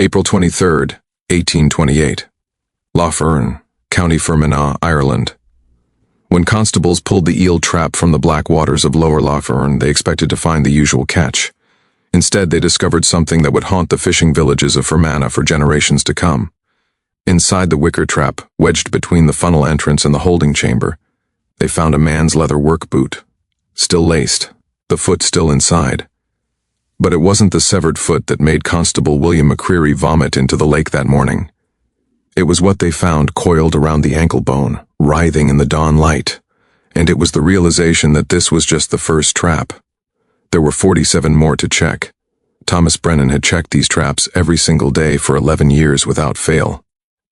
April 23rd, 1828. Lough Erne, County Fermanagh, Ireland. When constables pulled the eel trap from the black waters of lower Lough Erne, they expected to find the usual catch. Instead, they discovered something that would haunt the fishing villages of Fermanagh for generations to come. Inside the wicker trap, wedged between the funnel entrance and the holding chamber, they found a man's leather work boot, still laced, the foot still inside. But it wasn't the severed foot that made Constable William McCreary vomit into the lake that morning. It was what they found coiled around the ankle bone, writhing in the dawn light, and it was the realization that this was just the first trap. There were 47 more to check. Thomas Brennan had checked these traps every single day for 11 years without fail.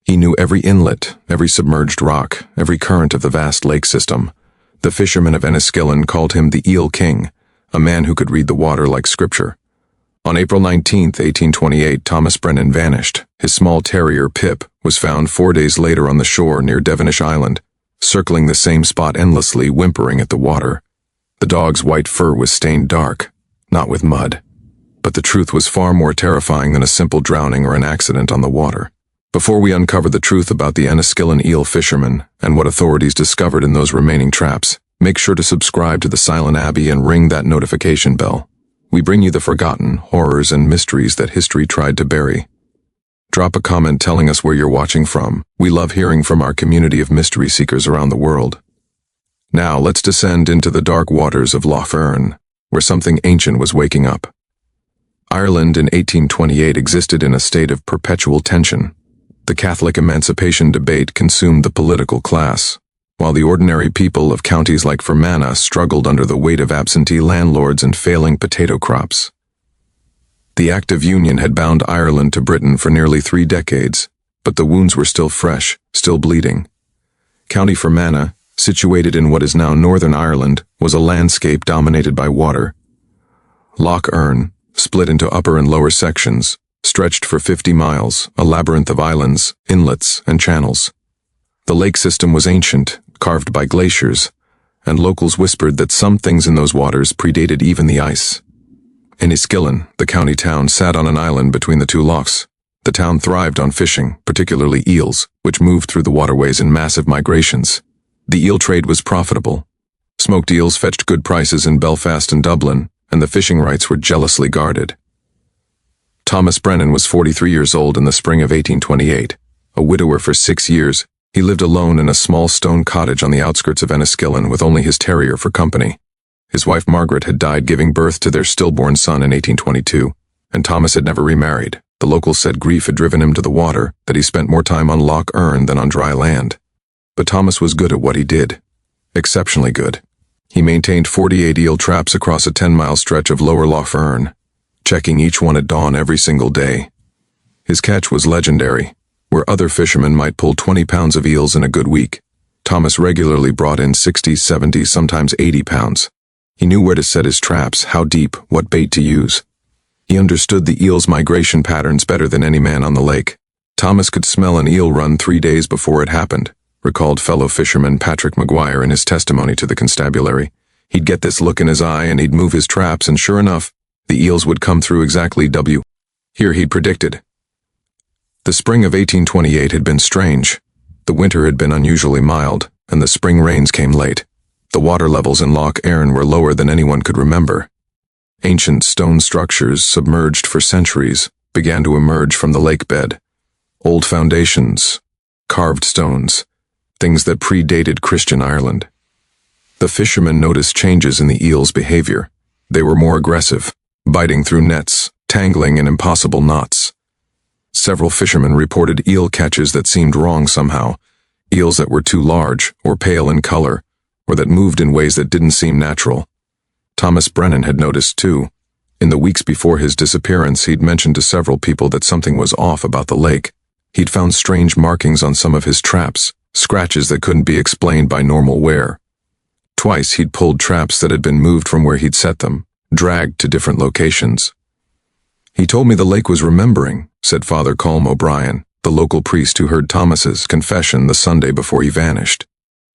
He knew every inlet, every submerged rock, every current of the vast lake system. The fishermen of Enniskillen called him the Eel King, a man who could read the water like scripture. On April 19, 1828, Thomas Brennan vanished. His small terrier, Pip, was found 4 days later on the shore near Devonish Island, circling the same spot endlessly, whimpering at the water. The dog's white fur was stained dark, not with mud. But the truth was far more terrifying than a simple drowning or an accident on the water. Before we uncover the truth about the Enniskillen Eel Fisherman and what authorities discovered in those remaining traps, make sure to subscribe to the Silent Abbey and ring that notification bell. We bring you the forgotten horrors and mysteries that history tried to bury. Drop a comment telling us where you're watching from. We love hearing from our community of mystery seekers around the world. Now let's descend into the dark waters of Lough Erne, where something ancient was waking up. Ireland in 1828 existed in a state of perpetual tension. The Catholic emancipation debate consumed the political class, while the ordinary people of counties like Fermanagh struggled under the weight of absentee landlords and failing potato crops. The Act of Union had bound Ireland to Britain for nearly 3 decades, but the wounds were still fresh, still bleeding. County Fermanagh, situated in what is now Northern Ireland, was a landscape dominated by water. Lough Erne, split into upper and lower sections, stretched for 50 miles, a labyrinth of islands, inlets, and channels. The lake system was ancient, carved by glaciers, and locals whispered that some things in those waters predated even the ice. Enniskillen, the county town, sat on an island between the two loughs. The town thrived on fishing, particularly eels, which moved through the waterways in massive migrations. The eel trade was profitable. Smoked eels fetched good prices in Belfast and Dublin, and the fishing rights were jealously guarded. Thomas Brennan was 43 years old in the spring of 1828. A widower for 6 years, he lived alone in a small stone cottage on the outskirts of Enniskillen with only his terrier for company. His wife Margaret had died giving birth to their stillborn son in 1822, and Thomas had never remarried. The locals said grief had driven him to the water, that he spent more time on Lough Erne than on dry land. But Thomas was good at what he did. Exceptionally good. He maintained 48 eel traps across a 10-mile stretch of lower Lough Erne, checking each one at dawn every single day. His catch was legendary. Where other fishermen might pull 20 pounds of eels in a good week, Thomas regularly brought in 60, 70, sometimes 80 pounds. He knew where to set his traps, how deep, what bait to use. He understood the eel's migration patterns better than any man on the lake. Thomas could smell an eel run 3 days before it happened, recalled fellow fisherman Patrick Maguire in his testimony to the constabulary. He'd get this look in his eye and he'd move his traps, and sure enough, the eels would come through exactly here he'd predicted. The spring of 1828 had been strange. The winter had been unusually mild, and the spring rains came late. The water levels in Lough Erne were lower than anyone could remember. Ancient stone structures, submerged for centuries, began to emerge from the lake bed. Old foundations, carved stones, things that predated Christian Ireland. The fishermen noticed changes in the eels' behavior. They were more aggressive, biting through nets, tangling in impossible knots. Several fishermen reported eel catches that seemed wrong somehow, eels that were too large or pale in color, or that moved in ways that didn't seem natural. Thomas Brennan had noticed too. In the weeks before his disappearance, he'd mentioned to several people that something was off about the lake. He'd found strange markings on some of his traps, scratches that couldn't be explained by normal wear. Twice he'd pulled traps that had been moved from where he'd set them, dragged to different locations. He told me the lake was remembering, said Father Colm O'Brien, the local priest who heard Thomas's confession the Sunday before he vanished.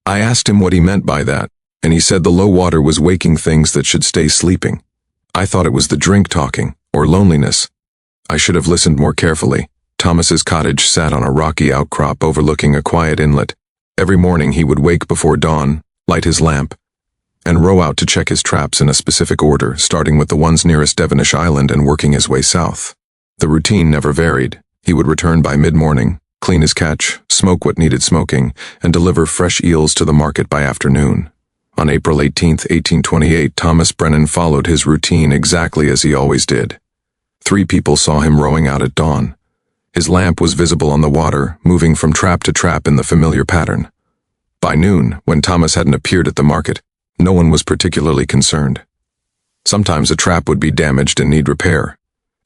I asked him what he meant by that, and he said the low water was waking things that should stay sleeping. I thought it was the drink talking, or loneliness. I should have listened more carefully. Thomas's cottage sat on a rocky outcrop overlooking a quiet inlet. Every morning he would wake before dawn, light his lamp, and row out to check his traps in a specific order, starting with the ones nearest Devonish Island and working his way south. The routine never varied. He would return by mid-morning, clean his catch, smoke what needed smoking, and deliver fresh eels to the market by afternoon. On April 18, 1828, Thomas Brennan followed his routine exactly as he always did. 3 people saw him rowing out at dawn. His lamp was visible on the water, moving from trap to trap in the familiar pattern. By noon, when Thomas hadn't appeared at the market, no one was particularly concerned. Sometimes a trap would be damaged and need repair.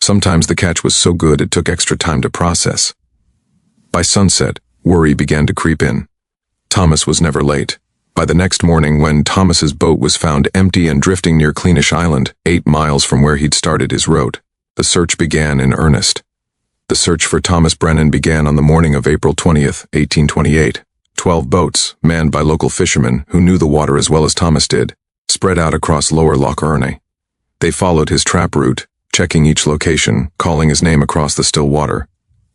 Sometimes the catch was so good it took extra time to process. By sunset, worry began to creep in. Thomas was never late. By the next morning, when Thomas's boat was found empty and drifting near Cleanish Island, 8 miles from where he'd started his route, the search began in earnest. The search for Thomas Brennan began on the morning of April 20th, 1828. 12 boats, manned by local fishermen who knew the water as well as Thomas did, spread out across lower Lough Erne. They followed his trap route, checking each location, calling his name across the still water.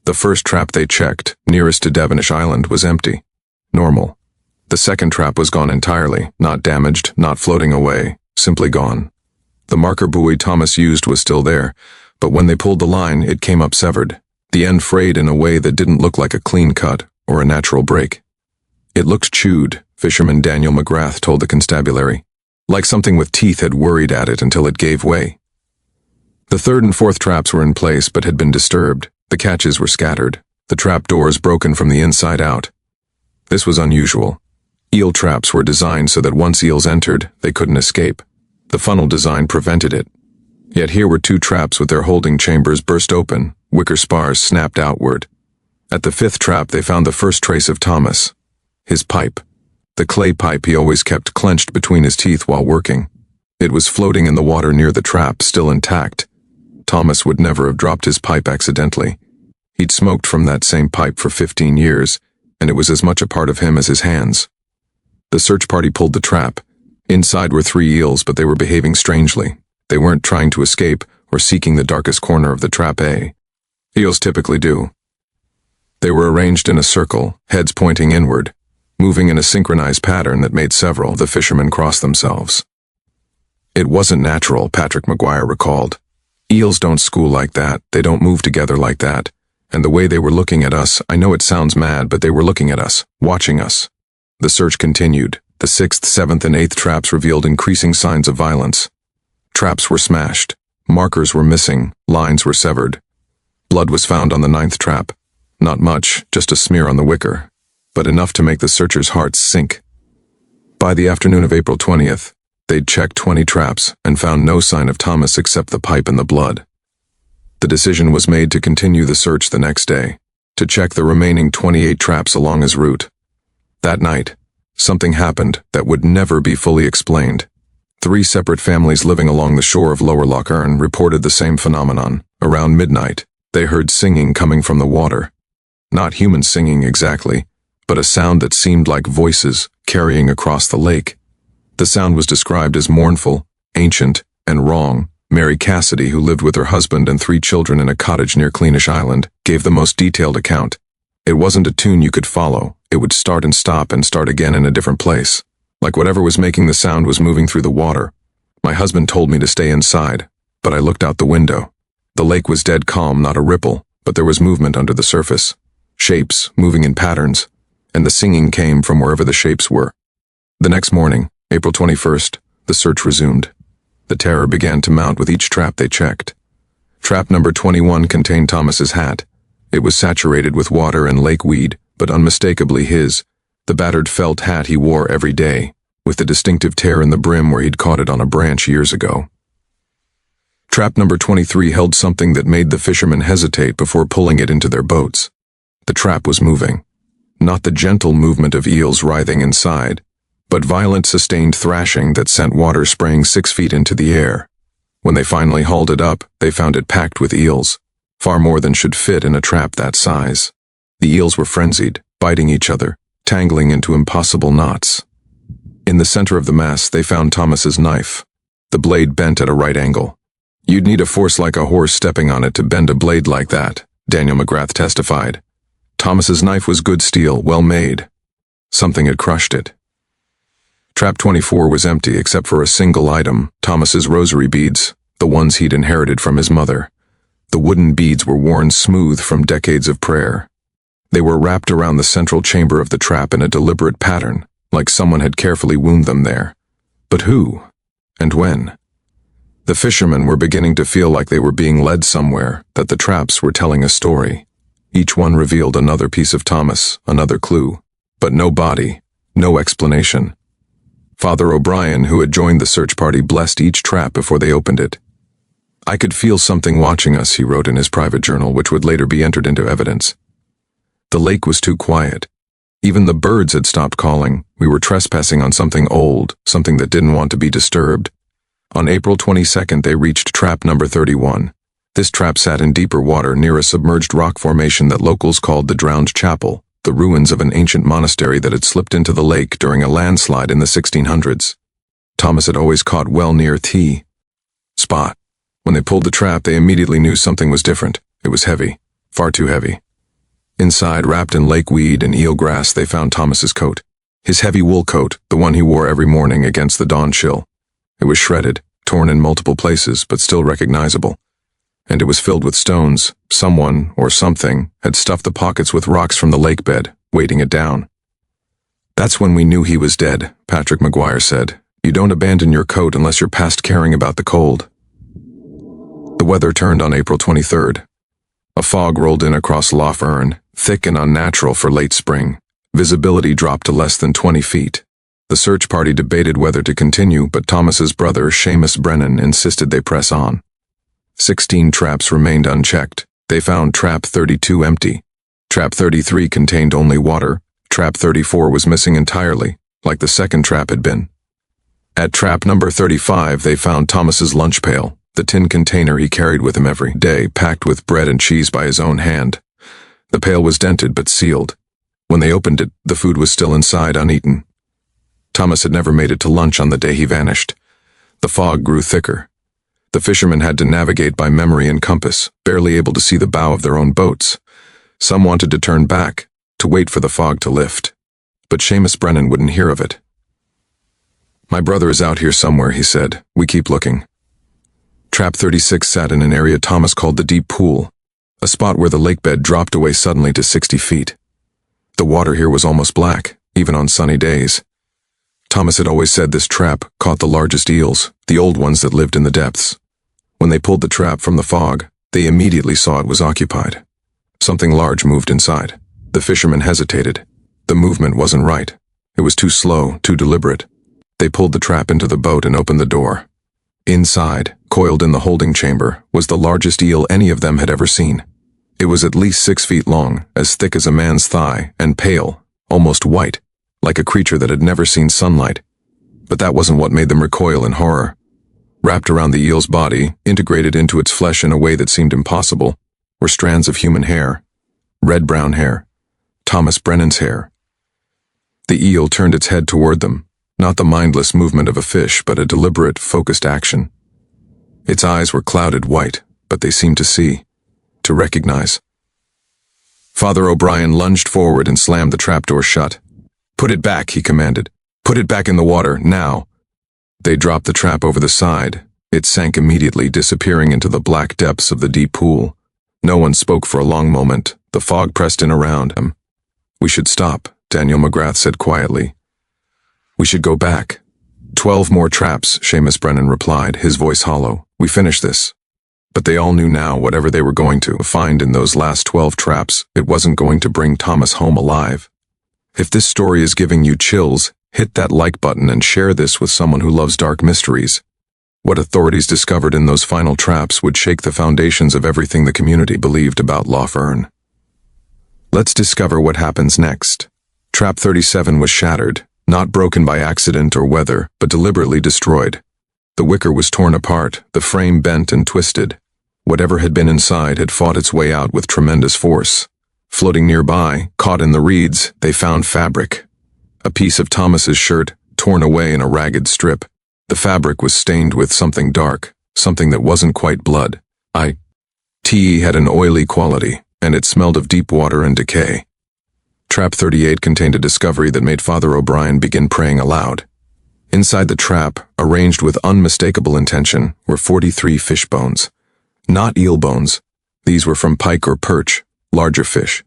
The first trap they checked, nearest to Devonish Island, was empty. Normal. The second trap was gone entirely, not damaged, not floating away, simply gone. The marker buoy Thomas used was still there, but when they pulled the line, it came up severed, the end frayed in a way that didn't look like a clean cut or a natural break. It looked chewed, fisherman Daniel McGrath told the constabulary, like something with teeth had worried at it until it gave way. The third and fourth traps were in place but had been disturbed. The catches were scattered, the trap doors broken from the inside out. This was unusual. Eel traps were designed so that once eels entered, they couldn't escape. The funnel design prevented it. Yet here were 2 traps with their holding chambers burst open, wicker spars snapped outward. At the 5th trap they found the first trace of Thomas. His pipe. The clay pipe he always kept clenched between his teeth while working. It was floating in the water near the trap, still intact. Thomas would never have dropped his pipe accidentally. He'd smoked from that same pipe for 15 years, and it was as much a part of him as his hands. The search party pulled the trap. Inside were 3 eels, but they were behaving strangely. They weren't trying to escape or seeking the darkest corner of the trap A. Eels typically do. They were arranged in a circle, heads pointing inward, moving in a synchronized pattern that made several of the fishermen cross themselves. It wasn't natural, Patrick McGuire recalled. Eels don't school like that, they don't move together like that. And the way they were looking at us, I know it sounds mad, but they were looking at us, watching us. The search continued. The 6th, 7th, and 8th traps revealed increasing signs of violence. Traps were smashed, markers were missing, lines were severed. Blood was found on the 9th trap. Not much, just a smear on the wicker, but enough to make the searchers' hearts sink. By the afternoon of April 20th, they'd checked 20 traps and found no sign of Thomas except the pipe and the blood. The decision was made to continue the search the next day, to check the remaining 28 traps along his route. That night, something happened that would never be fully explained. 3 separate families living along the shore of lower Lough Erne reported the same phenomenon. Around midnight, they heard singing coming from the water. Not human singing exactly, but a sound that seemed like voices carrying across the lake. The sound was described as mournful, ancient, and wrong. Mary Cassidy, who lived with her husband and 3 children in a cottage near Cleanish Island, gave the most detailed account. It wasn't a tune you could follow. It would start and stop and start again in a different place. Like whatever was making the sound was moving through the water. My husband told me to stay inside, but I looked out the window. The lake was dead calm, not a ripple, but there was movement under the surface. Shapes, moving in patterns, and the singing came from wherever the shapes were. The next morning, April 21st, the search resumed. The terror began to mount with each trap they checked. Trap number 21 contained Thomas's hat. It was saturated with water and lake weed, but unmistakably his, the battered felt hat he wore every day, with the distinctive tear in the brim where he'd caught it on a branch years ago. Trap number 23 held something that made the fishermen hesitate before pulling it into their boats. The trap was moving. Not the gentle movement of eels writhing inside, but violent sustained thrashing that sent water spraying 6 feet into the air. When they finally hauled it up, they found it packed with eels, far more than should fit in a trap that size. The eels were frenzied, biting each other, tangling into impossible knots. In the center of the mass, they found Thomas's knife, the blade bent at a right angle. You'd need a force like a horse stepping on it to bend a blade like that, Daniel McGrath testified. Thomas's knife was good steel, well made. Something had crushed it. Trap 24 was empty except for a single item, Thomas's rosary beads, the ones he'd inherited from his mother. The wooden beads were worn smooth from decades of prayer. They were wrapped around the central chamber of the trap in a deliberate pattern, like someone had carefully wound them there. But who? And when? The fishermen were beginning to feel like they were being led somewhere, that the traps were telling a story. Each one revealed another piece of Thomas, another clue. But no body, no explanation. Father O'Brien, who had joined the search party, blessed each trap before they opened it. I could feel something watching us, he wrote in his private journal, which would later be entered into evidence. The lake was too quiet. Even the birds had stopped calling. We were trespassing on something old, something that didn't want to be disturbed. On April 22nd, they reached trap number 31. This trap sat in deeper water near a submerged rock formation that locals called the Drowned Chapel, the ruins of an ancient monastery that had slipped into the lake during a landslide in the 1600s. Thomas had always caught well near T. Spot. When they pulled the trap, they immediately knew something was different. It was heavy, far too heavy. Inside, wrapped in lake weed and eel grass, they found Thomas's coat. His heavy wool coat, the one he wore every morning against the dawn chill. It was shredded, torn in multiple places, but still recognizable. And it was filled with stones. Someone, or something, had stuffed the pockets with rocks from the lake bed, weighting it down. That's when we knew he was dead, Patrick McGuire said. You don't abandon your coat unless you're past caring about the cold. The weather turned on April 23rd. A fog rolled in across Lough Erne, thick and unnatural for late spring. Visibility dropped to less than 20 feet. The search party debated whether to continue, but Thomas's brother, Seamus Brennan, insisted they press on. 16 traps remained unchecked. They found trap 32 empty. Trap 33 contained only water. Trap 34 was missing entirely, like the second trap had been. At trap number 35, they found Thomas's lunch pail, the tin container he carried with him every day, packed with bread and cheese by his own hand. The pail was dented but sealed. When they opened it, the food was still inside, uneaten. Thomas had never made it to lunch on the day he vanished. The fog grew thicker. The fishermen had to navigate by memory and compass, barely able to see the bow of their own boats. Some wanted to turn back, to wait for the fog to lift. But Seamus Brennan wouldn't hear of it. My brother is out here somewhere, he said. We keep looking. Trap 36 sat in an area Thomas called the Deep Pool, a spot where the lake bed dropped away suddenly to 60 feet. The water here was almost black, even on sunny days. Thomas had always said this trap caught the largest eels, the old ones that lived in the depths. When they pulled the trap from the fog, they immediately saw it was occupied. Something large moved inside. The fishermen hesitated. The movement wasn't right. It was too slow, too deliberate. They pulled the trap into the boat and opened the door. Inside, coiled in the holding chamber, was the largest eel any of them had ever seen. It was at least 6 feet long, as thick as a man's thigh, and pale, almost white, like a creature that had never seen sunlight. But that wasn't what made them recoil in horror. Wrapped around the eel's body, integrated into its flesh in a way that seemed impossible, were strands of human hair. Red-brown hair. Thomas Brennan's hair. The eel turned its head toward them, not the mindless movement of a fish, but a deliberate, focused action. Its eyes were clouded white, but they seemed to see, to recognize. Father O'Brien lunged forward and slammed the trapdoor shut. Put it back, he commanded. Put it back in the water, now. They dropped the trap over the side. It sank immediately, disappearing into the black depths of the deep pool. No one spoke for a long moment. The fog pressed in around them. We should stop, Daniel McGrath said quietly. We should go back. 12 more traps, Seamus Brennan replied, his voice hollow. We finish this. But they all knew now whatever they were going to find in those last 12 traps, it wasn't going to bring Thomas home alive. If this story is giving you chills, hit that like button and share this with someone who loves dark mysteries. What authorities discovered in those final traps would shake the foundations of everything the community believed about Lough Erne. Let's discover what happens next. Trap 37 was shattered, not broken by accident or weather, but deliberately destroyed. The wicker was torn apart, the frame bent and twisted. Whatever had been inside had fought its way out with tremendous force. Floating nearby, caught in the reeds, they found fabric. A piece of Thomas's shirt, torn away in a ragged strip. The fabric was stained with something dark, something that wasn't quite blood. Tea had an oily quality, and it smelled of deep water and decay. Trap 38 contained a discovery that made Father O'Brien begin praying aloud. Inside the trap, arranged with unmistakable intention, were 43 fish bones. Not eel bones. These were from pike or perch, larger fish.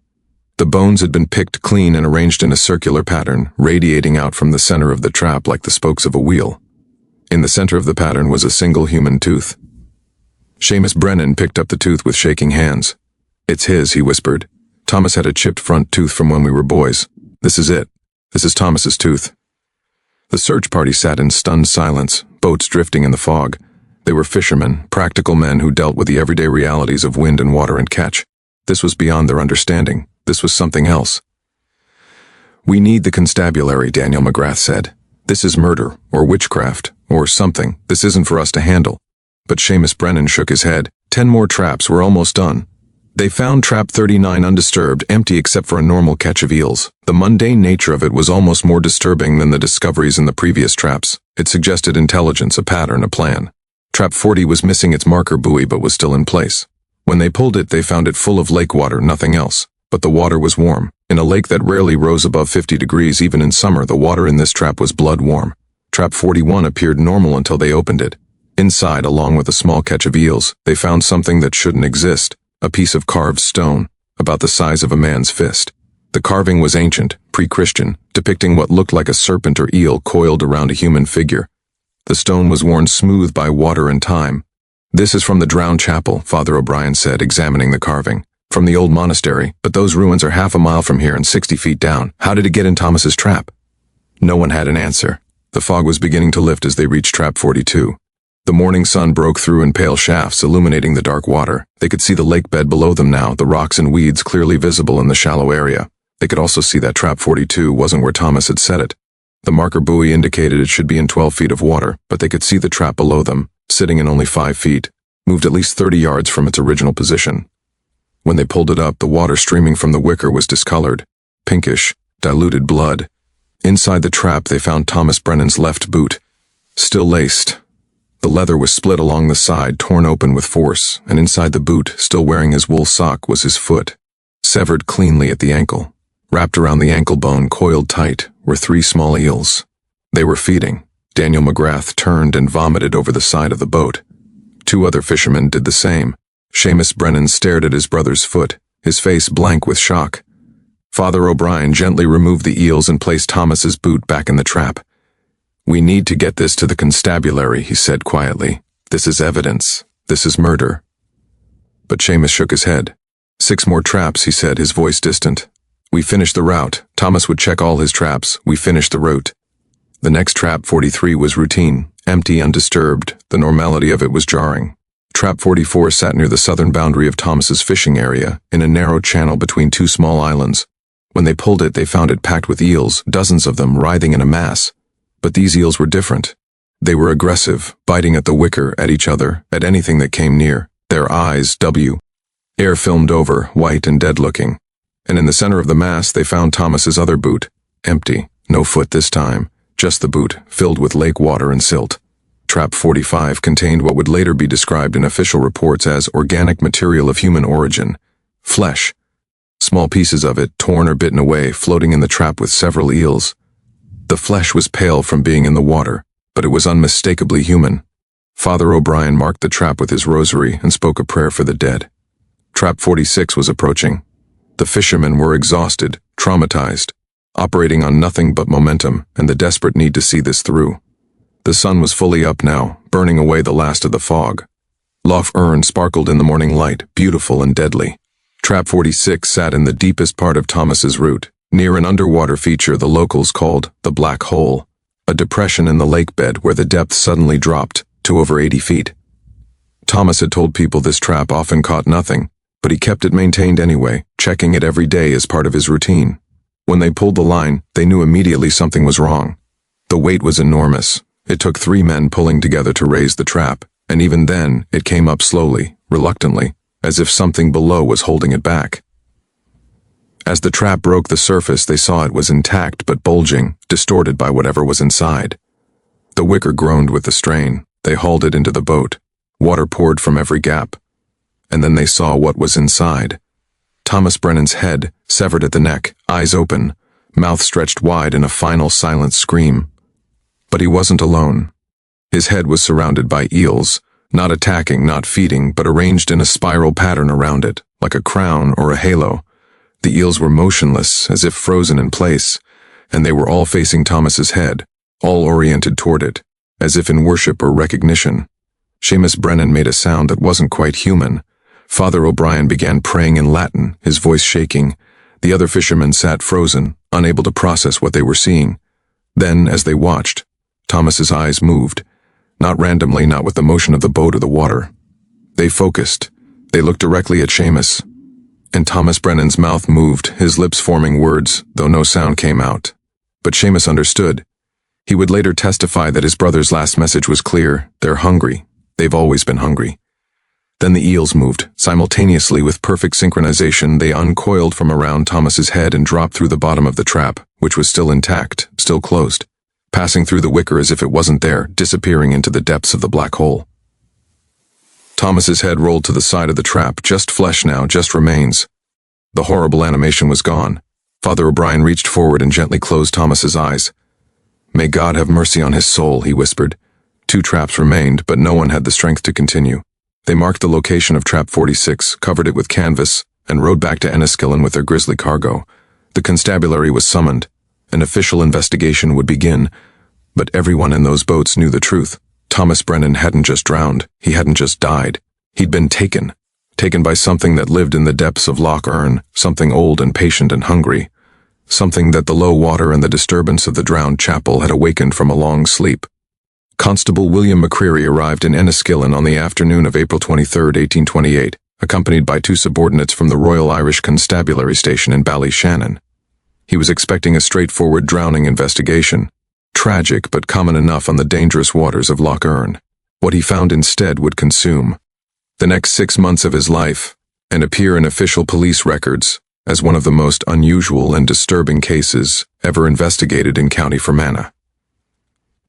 The bones had been picked clean and arranged in a circular pattern, radiating out from the center of the trap like the spokes of a wheel. In the center of the pattern was a single human tooth. Seamus Brennan picked up the tooth with shaking hands. "It's his," he whispered. "Thomas had a chipped front tooth from when we were boys. This is it. This is Thomas's tooth." The search party sat in stunned silence, boats drifting in the fog. They were fishermen, practical men who dealt with the everyday realities of wind and water and catch. This was beyond their understanding. This was something else. "We need the constabulary," Daniel McGrath said. "This is murder, or witchcraft, or something. This isn't for us to handle." But Seamus Brennan shook his head. 10 more traps were almost done. They found trap 39 undisturbed, empty except for a normal catch of eels. The mundane nature of it was almost more disturbing than the discoveries in the previous traps. It suggested intelligence, a pattern, a plan. Trap 40 was missing its marker buoy but was still in place. When they pulled it, they found it full of lake water, nothing else. But the water was warm. In a lake that rarely rose above 50 degrees even in summer, the water in this trap was blood warm. Trap 41 appeared normal until they opened it. Inside, along with a small catch of eels, they found something that shouldn't exist. A piece of carved stone, about the size of a man's fist. The carving was ancient, pre-Christian, depicting what looked like a serpent or eel coiled around a human figure. The stone was worn smooth by water and time. "This is from the drowned chapel," Father O'Brien said, examining the carving. "From the old monastery, but those ruins are half a mile from here and 60 feet down. How did it get in Thomas's trap?" No one had an answer. The fog was beginning to lift as they reached trap 42. The morning sun broke through in pale shafts, illuminating the dark water. They could see the lake bed below them now, the rocks and weeds clearly visible in the shallow area. They could also see that trap 42 wasn't where Thomas had set it. The marker buoy indicated it should be in 12 feet of water, but they could see the trap below them, sitting in only 5 feet, moved at least 30 yards from its original position. When they pulled it up, the water streaming from the wicker was discolored, pinkish, diluted blood. Inside the trap, they found Thomas Brennan's left boot, still laced. The leather was split along the side, torn open with force, and inside the boot, still wearing his wool sock, was his foot, severed cleanly at the ankle. Wrapped around the ankle bone, coiled tight, were 3 small eels. They were feeding. Daniel McGrath turned and vomited over the side of the boat. 2 other fishermen did the same. Seamus Brennan stared at his brother's foot, his face blank with shock. Father O'Brien gently removed the eels and placed Thomas's boot back in the trap. "We need to get this to the constabulary," he said quietly. "This is evidence. This is murder." But Seamus shook his head. 6 more traps, he said, his voice distant. "We finished the route. Thomas would check all his traps. We finished the route." The next trap, 43, was routine, empty, undisturbed. The normality of it was jarring. Trap 44 sat near the southern boundary of Thomas's fishing area, in a narrow channel between 2 small islands. When they pulled it, they found it packed with eels, dozens of them writhing in a mass. But these eels were different. They were aggressive, biting at the wicker, at each other, at anything that came near. Their eyes, air filmed over, white and dead-looking. And in the center of the mass, they found Thomas's other boot, empty, no foot this time, just the boot, filled with lake water and silt. Trap 45 contained what would later be described in official reports as organic material of human origin, flesh. Small pieces of it, torn or bitten away, floating in the trap with several eels. The flesh was pale from being in the water, but it was unmistakably human. Father O'Brien marked the trap with his rosary and spoke a prayer for the dead. Trap 46 was approaching. The fishermen were exhausted, traumatized, operating on nothing but momentum and the desperate need to see this through. The sun was fully up now, burning away the last of the fog. Lough Erne sparkled in the morning light, beautiful and deadly. Trap 46 sat in the deepest part of Thomas's route, near an underwater feature the locals called the Black Hole, a depression in the lake bed where the depth suddenly dropped to over 80 feet. Thomas had told people this trap often caught nothing, but he kept it maintained anyway, checking it every day as part of his routine. When they pulled the line, they knew immediately something was wrong. The weight was enormous. It took 3 men pulling together to raise the trap, and even then, it came up slowly, reluctantly, as if something below was holding it back. As the trap broke the surface, they saw it was intact but bulging, distorted by whatever was inside. The wicker groaned with the strain. They hauled it into the boat. Water poured from every gap. And then they saw what was inside. Thomas Brennan's head, severed at the neck, eyes open, mouth stretched wide in a final silent scream. But he wasn't alone. His head was surrounded by eels, not attacking, not feeding, but arranged in a spiral pattern around it, like a crown or a halo. The eels were motionless, as if frozen in place, and they were all facing Thomas's head, all oriented toward it, as if in worship or recognition. Seamus Brennan made a sound that wasn't quite human. Father O'Brien began praying in Latin, his voice shaking. The other fishermen sat frozen, unable to process what they were seeing. Then, as they watched, Thomas's eyes moved, not randomly, not with the motion of the boat or the water. They focused. They looked directly at Seamus. And Thomas Brennan's mouth moved, his lips forming words, though no sound came out. But Seamus understood. He would later testify that his brother's last message was clear. They're hungry. They've always been hungry. Then the eels moved. Simultaneously, with perfect synchronization, they uncoiled from around Thomas's head and dropped through the bottom of the trap, which was still intact, still closed, passing through the wicker as if it wasn't there, disappearing into the depths of the black hole. Thomas's head rolled to the side of the trap, just flesh now, just remains. The horrible animation was gone. Father O'Brien reached forward and gently closed Thomas's eyes. "May God have mercy on his soul," he whispered. 2 traps remained, but no one had the strength to continue. They marked the location of Trap 46, covered it with canvas, and rode back to Enniskillen with their grisly cargo. The constabulary was summoned. An official investigation would begin, but everyone in those boats knew the truth. Thomas Brennan hadn't just drowned. He hadn't just died. He'd been taken by something that lived in the depths of Lough Erne, something old and patient and hungry, something that the low water and the disturbance of the drowned chapel had awakened from a long sleep. Constable William McCreary arrived in Enniskillen on the afternoon of April 23, 1828, accompanied by 2 subordinates from the Royal Irish Constabulary Station in Ballyshannon. He was expecting a straightforward drowning investigation, tragic but common enough on the dangerous waters of Lough Erne. What he found instead would consume the next 6 months of his life and appear in official police records as one of the most unusual and disturbing cases ever investigated in County Fermanagh.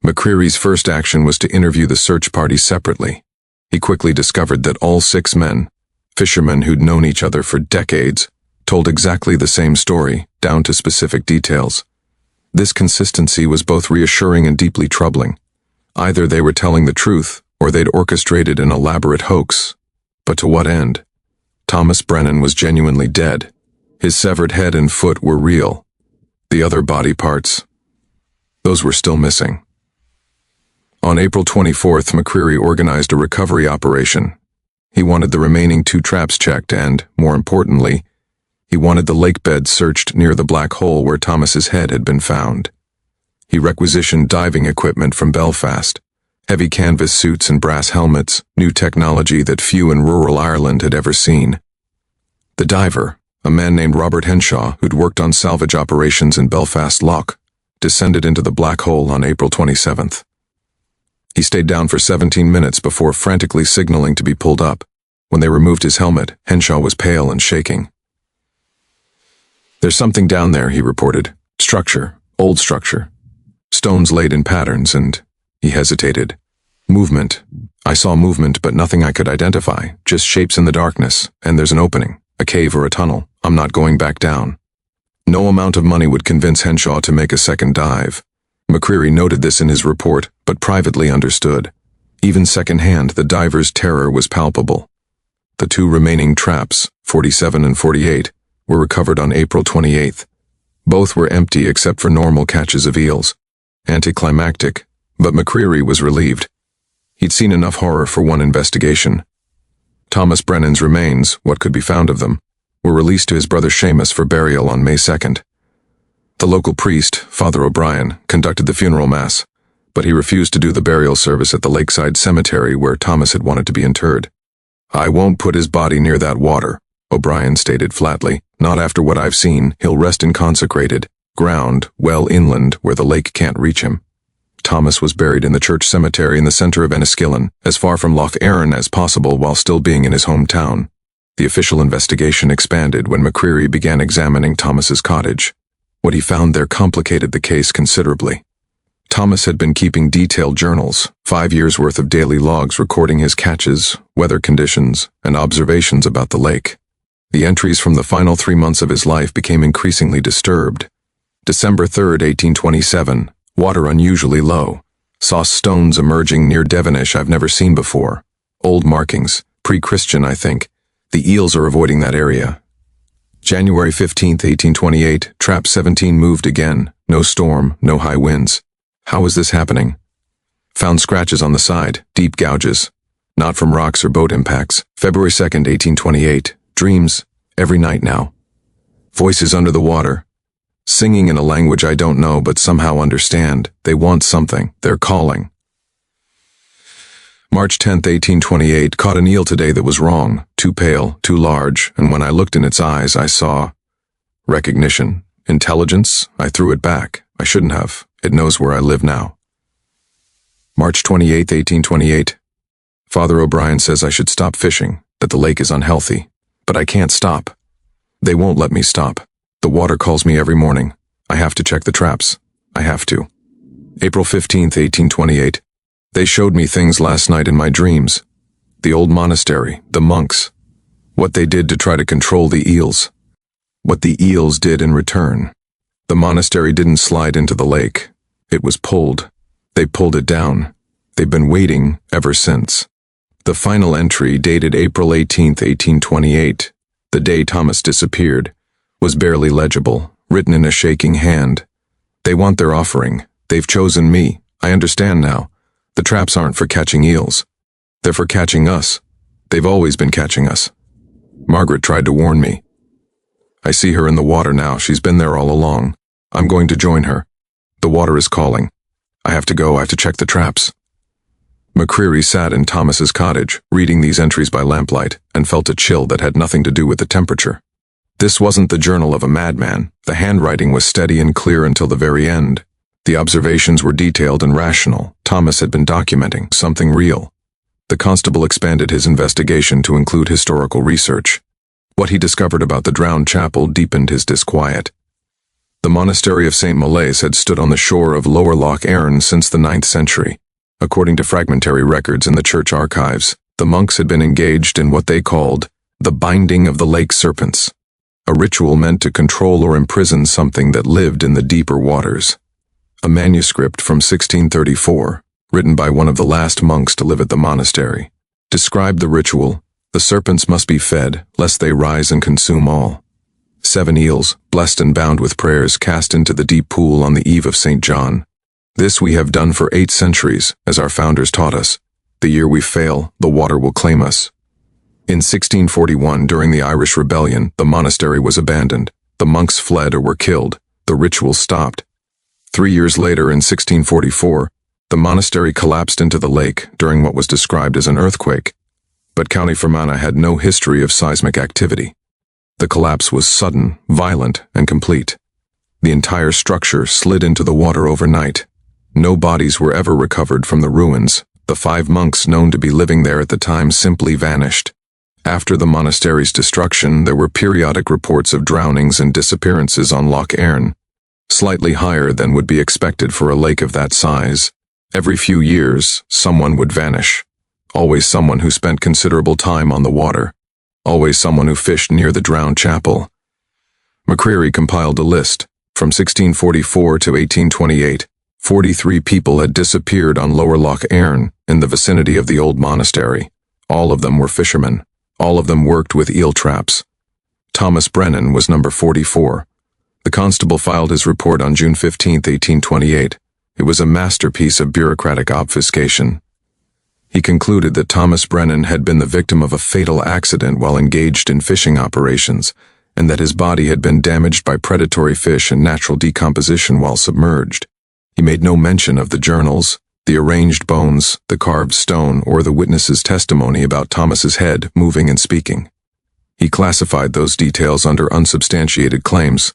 McCreary's first action was to interview the search party separately. He quickly discovered that all 6 men, fishermen who'd known each other for decades, told exactly the same story, down to specific details. This consistency was both reassuring and deeply troubling. Either they were telling the truth, or they'd orchestrated an elaborate hoax. But to what end? Thomas Brennan was genuinely dead. His severed head and foot were real. The other body parts, those were still missing. On April 24th, McCreary organized a recovery operation. He wanted the remaining 2 traps checked and, more importantly, he wanted the lake bed searched near the black hole where Thomas's head had been found. He requisitioned diving equipment from Belfast, heavy canvas suits and brass helmets, new technology that few in rural Ireland had ever seen. The diver, a man named Robert Henshaw, who'd worked on salvage operations in Belfast Lough, descended into the black hole on April 27th. He stayed down for 17 minutes before frantically signaling to be pulled up. When they removed his helmet, Henshaw was pale and shaking. "There's something down there," he reported. "Structure, old structure. Stones laid in patterns and..." He hesitated. "Movement. I saw movement, but nothing I could identify, just shapes in the darkness, and there's an opening, a cave or a tunnel. I'm not going back down." No amount of money would convince Henshaw to make a second dive. McCreary noted this in his report, but privately understood. Even secondhand, the diver's terror was palpable. The 2 remaining traps, 47 and 48, were recovered on April 28th. Both were empty except for normal catches of eels. Anticlimactic, but McCreary was relieved. He'd seen enough horror for one investigation. Thomas Brennan's remains, what could be found of them, were released to his brother Seamus for burial on May 2nd. The local priest, Father O'Brien, conducted the funeral mass, but he refused to do the burial service at the lakeside cemetery where Thomas had wanted to be interred. "I won't put his body near that water," O'Brien stated flatly. "Not after what I've seen. He'll rest in consecrated ground, well inland, where the lake can't reach him." Thomas was buried in the church cemetery in the center of Enniskillen, as far from Lough Erne as possible while still being in his hometown. The official investigation expanded when McCreary began examining Thomas's cottage. What he found there complicated the case considerably. Thomas had been keeping detailed journals, 5 years' worth of daily logs recording his catches, weather conditions, and observations about the lake. The entries from the final 3 months of his life became increasingly disturbed. December 3, 1827, water unusually low. Saw stones emerging near Devonish I've never seen before. Old markings, pre-Christian I think. The eels are avoiding that area. January 15, 1828, trap 17 moved again. No storm, no high winds. How is this happening? Found scratches on the side, deep gouges. Not from rocks or boat impacts. February 2, 1828, dreams, every night now. Voices under the water. Singing in a language I don't know but somehow understand. They want something. They're calling. March 10, 1828, caught an eel today that was wrong. Too pale, too large, and when I looked in its eyes I saw recognition. Intelligence. I threw it back. I shouldn't have. It knows where I live now. March 28, 1828. Father O'Brien says I should stop fishing, that the lake is unhealthy. But I can't stop. They won't let me stop. The water calls me every morning. I have to check the traps. I have to. April 15, 1828. They showed me things last night in my dreams. The old monastery, the monks. What they did to try to control the eels. What the eels did in return. The monastery didn't slide into the lake. It was pulled. They pulled it down. They've been waiting ever since. The final entry, dated April 18, 1828, the day Thomas disappeared, was barely legible, written in a shaking hand. They want their offering. They've chosen me. I understand now. The traps aren't for catching eels. They're for catching us. They've always been catching us. Margaret tried to warn me. I see her in the water now. She's been there all along. I'm going to join her. The water is calling. I have to go. I have to check the traps. McCreary sat in Thomas's cottage, reading these entries by lamplight, and felt a chill that had nothing to do with the temperature. This wasn't the journal of a madman. The handwriting was steady and clear until the very end. The observations were detailed and rational. Thomas had been documenting something real. The constable expanded his investigation to include historical research. What he discovered about the drowned chapel deepened his disquiet. The monastery of St. Malaise had stood on the shore of Lower Lough Erne since the 9th century. According to fragmentary records in the church archives, the monks had been engaged in what they called the binding of the lake serpents, a ritual meant to control or imprison something that lived in the deeper waters. A manuscript from 1634, written by one of the last monks to live at the monastery, described the ritual. The serpents must be fed, lest they rise and consume all. 7 eels, blessed and bound with prayers, cast into the deep pool on the eve of St. John. This we have done for 8 centuries, as our founders taught us. The year we fail, the water will claim us. In 1641, during the Irish Rebellion, the monastery was abandoned. The monks fled or were killed. The ritual stopped. 3 years later, in 1644, the monastery collapsed into the lake during what was described as an earthquake. But County Fermanagh had no history of seismic activity. The collapse was sudden, violent, and complete. The entire structure slid into the water overnight. No bodies were ever recovered from the ruins. The 5 monks known to be living there at the time simply vanished. After the monastery's destruction, there were periodic reports of drownings and disappearances on Lough Erne, slightly higher than would be expected for a lake of that size. Every few years, someone would vanish. Always someone who spent considerable time on the water. Always someone who fished near the drowned chapel. McCreary compiled a list. From 1644 to 1828, 43 people had disappeared on Lower Lough Erne in the vicinity of the old monastery. All of them were fishermen. All of them worked with eel traps. Thomas Brennan was number 44. The constable filed his report on June 15, 1828. It was a masterpiece of bureaucratic obfuscation. He concluded that Thomas Brennan had been the victim of a fatal accident while engaged in fishing operations, and that his body had been damaged by predatory fish and natural decomposition while submerged. He made no mention of the journals, the arranged bones, the carved stone, or the witness's testimony about Thomas's head moving and speaking. He classified those details under unsubstantiated claims,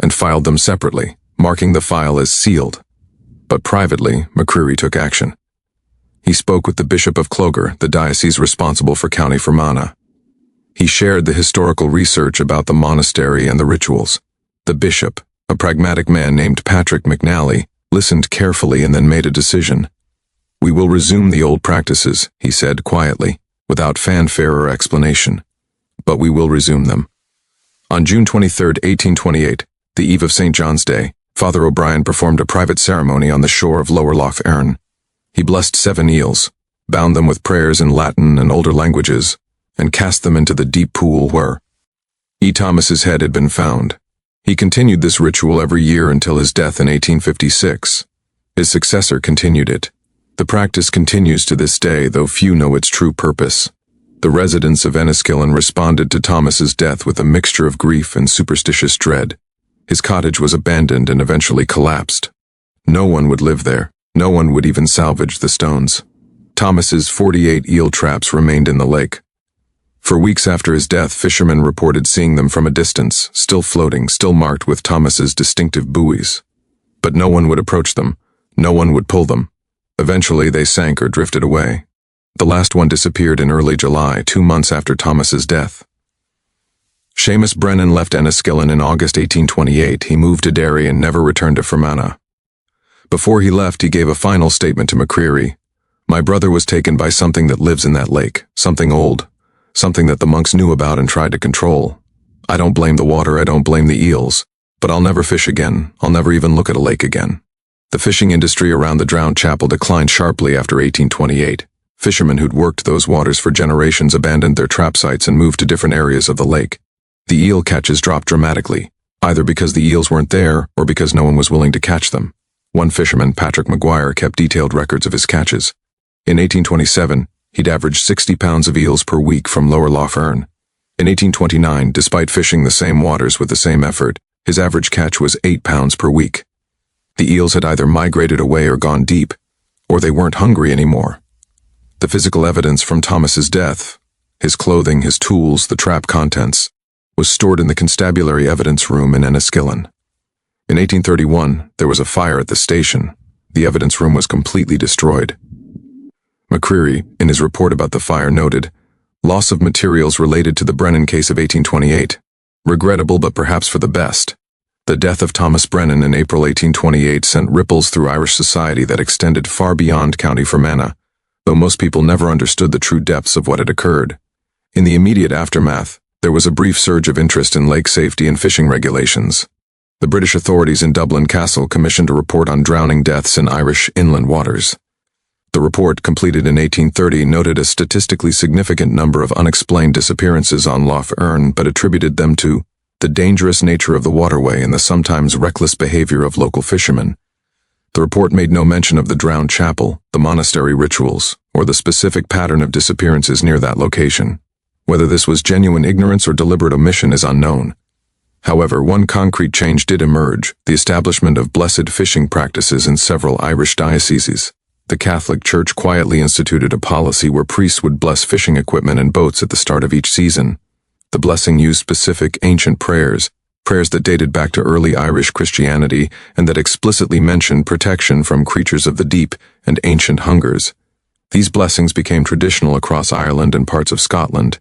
and filed them separately, marking the file as sealed. But privately, McCreary took action. He spoke with the Bishop of Clogher, the diocese responsible for County Fermanagh. He shared the historical research about the monastery and the rituals. The bishop, a pragmatic man named Patrick McNally, listened carefully, and then made a decision. "We will resume the old practices," he said quietly, without fanfare or explanation. "But we will resume them." On June 23, 1828, the eve of St. John's Day, Father O'Brien performed a private ceremony on the shore of Lower Lough Erne. He blessed 7 eels, bound them with prayers in Latin and older languages, and cast them into the deep pool where E. Thomas's head had been found. He continued this ritual every year until his death in 1856. His successor continued it. The practice continues to this day, though few know its true purpose. The residents of Enniskillen responded to Thomas's death with a mixture of grief and superstitious dread. His cottage was abandoned and eventually collapsed. No one would live there. No one would even salvage the stones. Thomas's 48 eel traps remained in the lake. For weeks after his death, fishermen reported seeing them from a distance, still floating, still marked with Thomas's distinctive buoys. But no one would approach them. No one would pull them. Eventually, they sank or drifted away. The last one disappeared in early July, 2 months after Thomas's death. Seamus Brennan left Enniskillen in August 1828. He moved to Derry and never returned to Fermanagh. Before he left, he gave a final statement to McCreary. "My brother was taken by something that lives in that lake, something old, something that the monks knew about and tried to control. I don't blame the water, I don't blame the eels, but I'll never fish again. I'll never even look at a lake again." The fishing industry around the drowned chapel declined sharply after 1828. Fishermen who'd worked those waters for generations abandoned their trap sites and moved to different areas of the lake. The eel catches dropped dramatically, either because the eels weren't there or because no one was willing to catch them. One fisherman, Patrick Maguire, kept detailed records of his catches. In 1827, he'd averaged 60 pounds of eels per week from Lower Lough Erne. In 1829, despite fishing the same waters with the same effort, his average catch was 8 pounds per week. The eels had either migrated away or gone deep, or they weren't hungry anymore. The physical evidence from Thomas's death, his clothing, his tools, the trap contents, was stored in the constabulary evidence room in Enniskillen. In 1831, there was a fire at the station. The evidence room was completely destroyed. McCreary, in his report about the fire, noted, "Loss of materials related to the Brennan case of 1828. Regrettable, but perhaps for the best. The death of Thomas Brennan in April 1828 sent ripples through Irish society that extended far beyond County Fermanagh, though most people never understood the true depths of what had occurred. In the immediate aftermath, there was a brief surge of interest in lake safety and fishing regulations. The British authorities in Dublin Castle commissioned a report on drowning deaths in Irish inland waters. The report, completed in 1830, noted a statistically significant number of unexplained disappearances on Lough Erne, but attributed them to the dangerous nature of the waterway and the sometimes reckless behavior of local fishermen. The report made no mention of the drowned chapel, the monastery rituals, or the specific pattern of disappearances near that location. Whether this was genuine ignorance or deliberate omission is unknown. However, one concrete change did emerge: the establishment of blessed fishing practices in several Irish dioceses. The Catholic Church quietly instituted a policy where priests would bless fishing equipment and boats at the start of each season. The blessing used specific ancient prayers that dated back to early Irish Christianity and that explicitly mentioned protection from creatures of the deep and ancient hungers. These blessings became traditional across Ireland and parts of Scotland.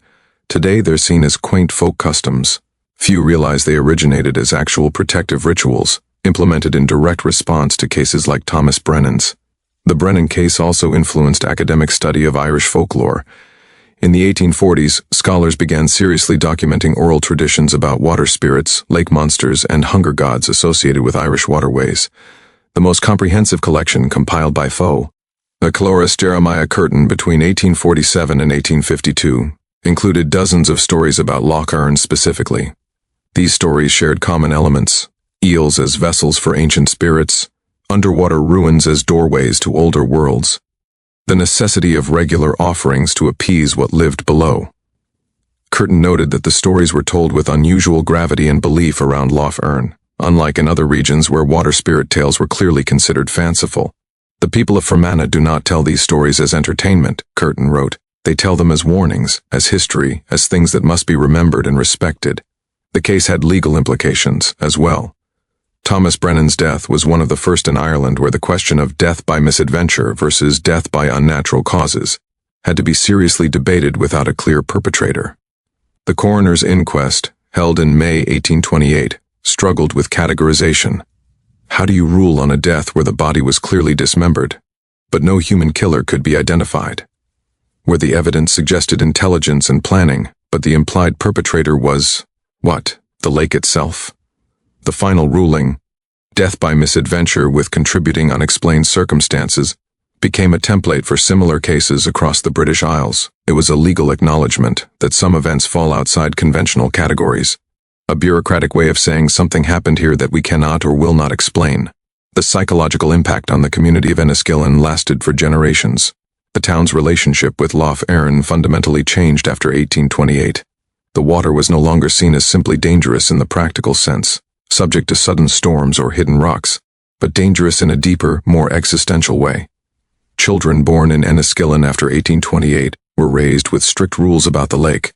Today they're seen as quaint folk customs. Few realize they originated as actual protective rituals, implemented in direct response to cases like Thomas Brennan's. The Brennan case also influenced academic study of Irish folklore. In the 1840s, scholars began seriously documenting oral traditions about water spirits, lake monsters, and hunger gods associated with Irish waterways. The most comprehensive collection, compiled by Foe, the colorist Jeremiah Curtin between 1847 and 1852, included dozens of stories about Lough Erne specifically. These stories shared common elements: eels as vessels for ancient spirits, underwater ruins as doorways to older worlds, the necessity of regular offerings to appease what lived below. Curtin noted that the stories were told with unusual gravity and belief around Lough Erne, unlike in other regions where water spirit tales were clearly considered fanciful. "The people of Fermanagh do not tell these stories as entertainment," Curtin wrote. "They tell them as warnings, as history, as things that must be remembered and respected." The case had legal implications as well. Thomas Brennan's death was one of the first in Ireland where the question of death by misadventure versus death by unnatural causes had to be seriously debated without a clear perpetrator. The coroner's inquest, held in May 1828, struggled with categorization. How do you rule on a death where the body was clearly dismembered, but no human killer could be identified? Where the evidence suggested intelligence and planning, but the implied perpetrator was, what, the lake itself? The final ruling, death by misadventure with contributing unexplained circumstances, became a template for similar cases across the British Isles. It was a legal acknowledgement that some events fall outside conventional categories, a bureaucratic way of saying something happened here that we cannot or will not explain. The psychological impact on the community of Enniskillen lasted for generations. The town's relationship with Lough Erne fundamentally changed after 1828. The water was no longer seen as simply dangerous in the practical sense, subject to sudden storms or hidden rocks, but dangerous in a deeper, more existential way. Children born in Enniskillen after 1828 were raised with strict rules about the lake.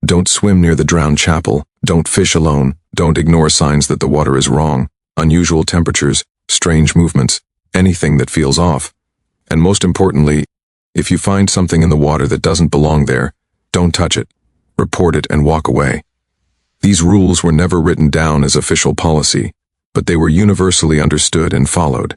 Don't swim near the drowned chapel, don't fish alone, don't ignore signs that the water is wrong, unusual temperatures, strange movements, anything that feels off. And most importantly, if you find something in the water that doesn't belong there, don't touch it, report it and walk away. These rules were never written down as official policy, but they were universally understood and followed.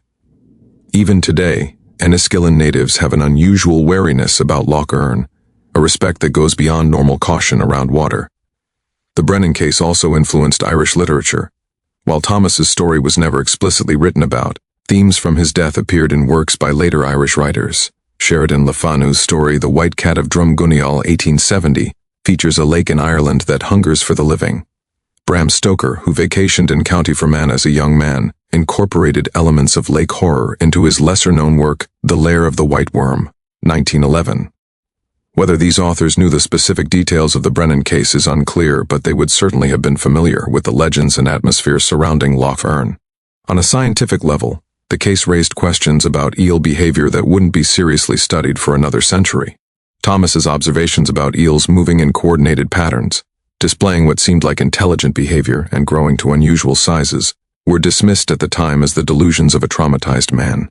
Even today, Enniskillen natives have an unusual wariness about Lough Erne, a respect that goes beyond normal caution around water. The Brennan case also influenced Irish literature. While Thomas's story was never explicitly written about, themes from his death appeared in works by later Irish writers. Sheridan Le Fanu's story The White Cat of Drumgoonial 1870 features a lake in Ireland that hungers for the living. Bram Stoker, who vacationed in County Fermanagh as a young man, incorporated elements of lake horror into his lesser-known work, The Lair of the White Worm, 1911. Whether these authors knew the specific details of the Brennan case is unclear, but they would certainly have been familiar with the legends and atmosphere surrounding Lough Erne. On a scientific level, the case raised questions about eel behavior that wouldn't be seriously studied for another century. Thomas's observations about eels moving in coordinated patterns, displaying what seemed like intelligent behavior and growing to unusual sizes, were dismissed at the time as the delusions of a traumatized man.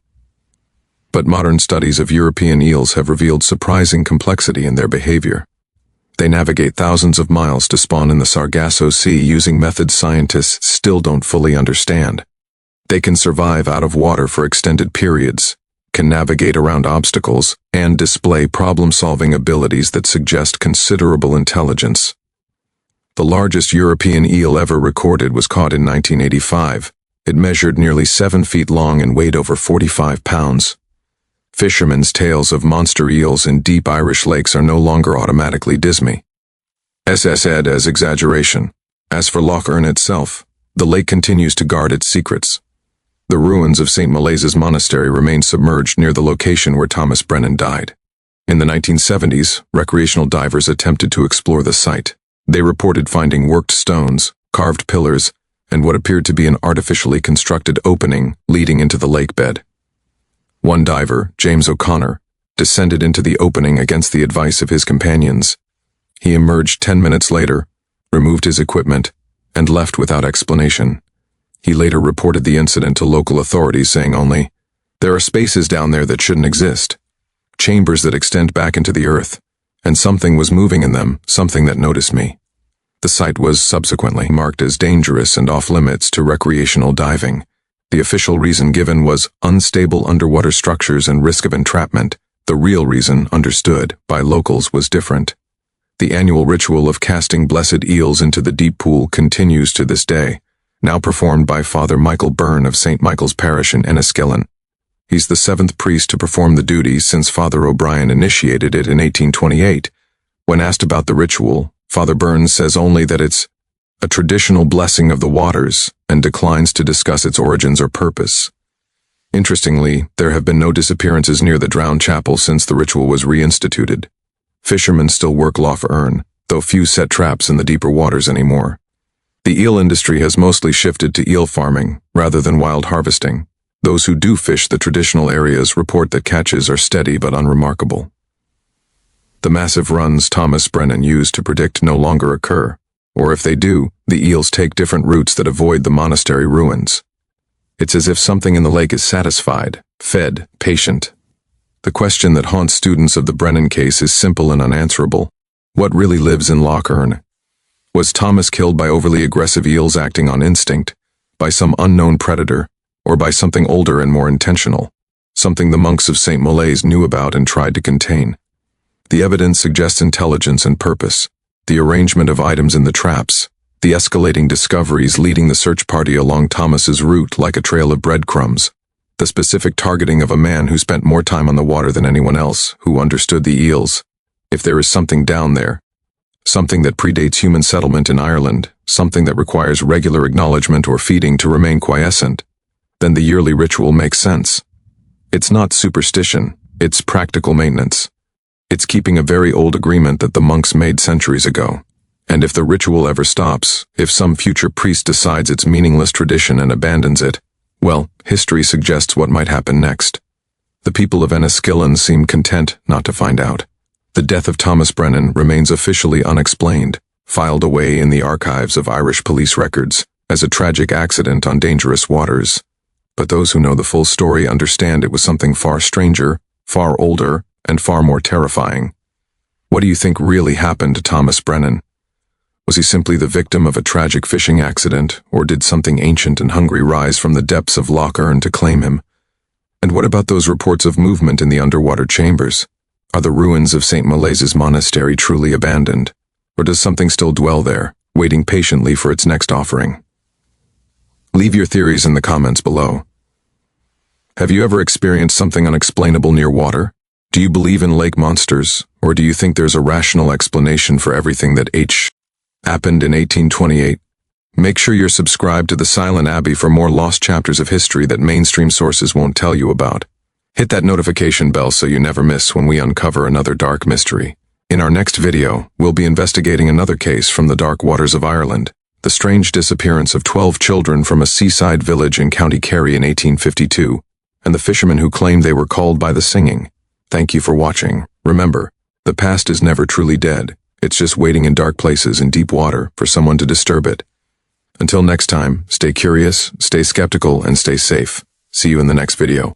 But modern studies of European eels have revealed surprising complexity in their behavior. They navigate thousands of miles to spawn in the Sargasso Sea using methods scientists still don't fully understand. They can survive out of water for extended periods, can navigate around obstacles, and display problem-solving abilities that suggest considerable intelligence. The largest European eel ever recorded was caught in 1985. It measured nearly 7 feet long and weighed over 45 pounds. Fishermen's tales of monster eels in deep Irish lakes are no longer automatically dismal. Ed as exaggeration. As for Lough Erne itself, the lake continues to guard its secrets. The ruins of St. Molaise's Monastery remain submerged near the location where Thomas Brennan died. In the 1970s, recreational divers attempted to explore the site. They reported finding worked stones, carved pillars, and what appeared to be an artificially constructed opening leading into the lake bed. One diver, James O'Connor, descended into the opening against the advice of his companions. He emerged 10 minutes later, removed his equipment, and left without explanation. He later reported the incident to local authorities, saying only, "There are spaces down there that shouldn't exist. Chambers that extend back into the earth, and something was moving in them, something that noticed me." The site was subsequently marked as dangerous and off-limits to recreational diving. The official reason given was unstable underwater structures and risk of entrapment. The real reason, understood by locals, was different. The annual ritual of casting blessed eels into the deep pool continues to this day, now performed by Father Michael Byrne of St. Michael's Parish in Enniskillen. He's the 7th priest to perform the duty since Father O'Brien initiated it in 1828. When asked about the ritual, Father Byrne says only that it's a traditional blessing of the waters and declines to discuss its origins or purpose. Interestingly, there have been no disappearances near the drowned chapel since the ritual was reinstituted. Fishermen still work Lough Erne, though few set traps in the deeper waters anymore. The eel industry has mostly shifted to eel farming rather than wild harvesting. Those who do fish the traditional areas report that catches are steady but unremarkable. The massive runs Thomas Brennan used to predict no longer occur, or if they do, the eels take different routes that avoid the monastery ruins. It's as if something in the lake is satisfied, fed, patient. The question that haunts students of the Brennan case is simple and unanswerable. What really lives in Lough Erne? Was Thomas killed by overly aggressive eels acting on instinct, by some unknown predator, or by something older and more intentional, something the monks of St. Molaise knew about and tried to contain. The evidence suggests intelligence and purpose, the arrangement of items in the traps, the escalating discoveries leading the search party along Thomas's route like a trail of breadcrumbs, the specific targeting of a man who spent more time on the water than anyone else, who understood the eels. If there is something down there, something that predates human settlement in Ireland, something that requires regular acknowledgement or feeding to remain quiescent, then the yearly ritual makes sense. It's not superstition, it's practical maintenance. It's keeping a very old agreement that the monks made centuries ago. And if the ritual ever stops, if some future priest decides it's meaningless tradition and abandons it, well, history suggests what might happen next. The people of Enniskillen seem content not to find out. The death of Thomas Brennan remains officially unexplained, filed away in the archives of Irish police records as a tragic accident on dangerous waters. But those who know the full story understand it was something far stranger, far older, and far more terrifying. What do you think really happened to Thomas Brennan? Was he simply the victim of a tragic fishing accident, or did something ancient and hungry rise from the depths of Lough Erne to claim him? And what about those reports of movement in the underwater chambers? Are the ruins of St. Molaise's monastery truly abandoned, or does something still dwell there, waiting patiently for its next offering? Leave your theories in the comments below. Have you ever experienced something unexplainable near water? Do you believe in lake monsters, or do you think there's a rational explanation for everything that happened in 1828? Make sure you're subscribed to the Silent Abbey for more lost chapters of history that mainstream sources won't tell you about. Hit that notification bell so you never miss when we uncover another dark mystery. In our next video, we'll be investigating another case from the dark waters of Ireland, the strange disappearance of 12 children from a seaside village in County Kerry in 1852, and the fishermen who claimed they were called by the singing. Thank you for watching. Remember, the past is never truly dead. It's just waiting in dark places in deep water for someone to disturb it. Until next time, stay curious, stay skeptical, and stay safe. See you in the next video.